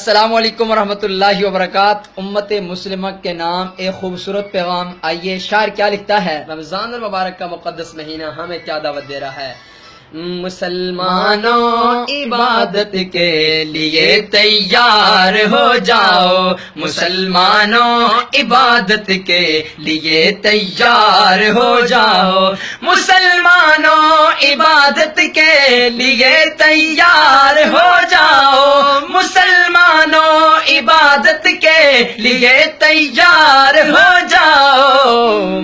السلام علیکم ورحمۃ اللہ وبرکاتہ۔ امت مسلمہ کے نام ایک خوبصورت پیغام۔ آئیے شاعر کیا لکھتا ہے۔ رمضان المبارک کا مقدس مہینہ ہمیں کیا دعوت دے رہا ہے۔ مسلمانوں عبادت کے لیے تیار ہو جاؤ، مسلمانوں عبادت کے لیے تیار ہو جاؤ، مسلمانوں عبادت کے لیے تیار ہو جاؤ، مسلمانوں عبادت کے لیے تیار ہو جاؤ۔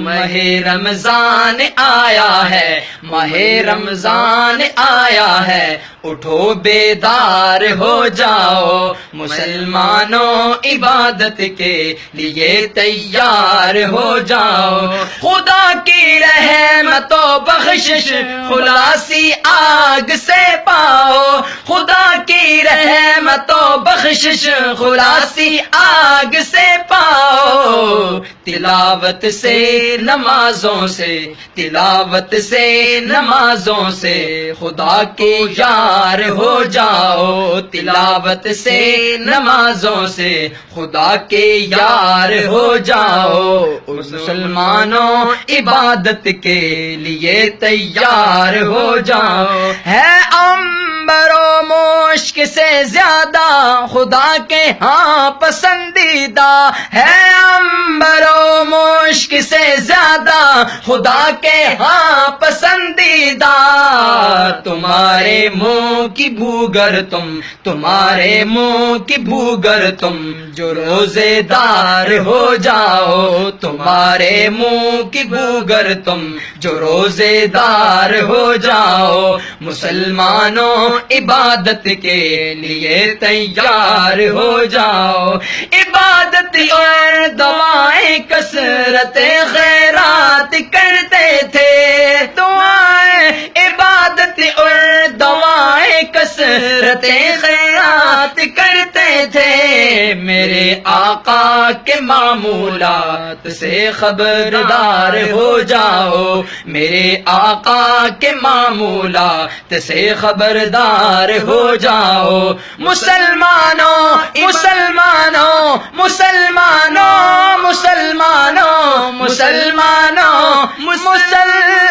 ماہ رمضان آیا ہے، ماہ رمضان آیا ہے، اٹھو بیدار ہو جاؤ، مسلمانوں عبادت کے لیے تیار ہو جاؤ۔ خدا کی رحمت و بخشش خلاصی آگ سے پاؤ، خدا کی رحمت و بخشش خلاصی آگ سے پاؤ۔ تلاوت سے نمازوں سے، تلاوت سے نمازوں سے خدا کے یار ہو جاؤ، تلاوت سے نمازوں سے خدا کے یار ہو جاؤ، مسلمانوں عبادت کے لیے تیار ہو جاؤ۔ ہے عنبر و مشک سے زیادہ خدا کے ہاں پسندیدہ، ہے عنبر و مشک سے زیادہ خدا کے ہاں پسندیدہ۔ تمہارے منہ کی بوگر تم، تمہارے منہ کی بوگر تم جو روزے دار ہو جاؤ، تمہارے منہ کی بوگر تم جو روزے دار ہو جاؤ، مسلمانوں عبادت کے لیے تیار ہو جاؤ۔ عبادت اور دعائیں کثرت خیرات کرتے تھے، دعائیں عبادت اور دعائیں کثرت خیرات کرتے تھے۔ میرے آقا کے معمولات سے خبردار ہو جاؤ، میرے آقا کے معمولات سے خبردار ہو جاؤ، مسلمانوں مسلمانوں مسلمانوں مسلمانوں مسلمانوں مسلمانوں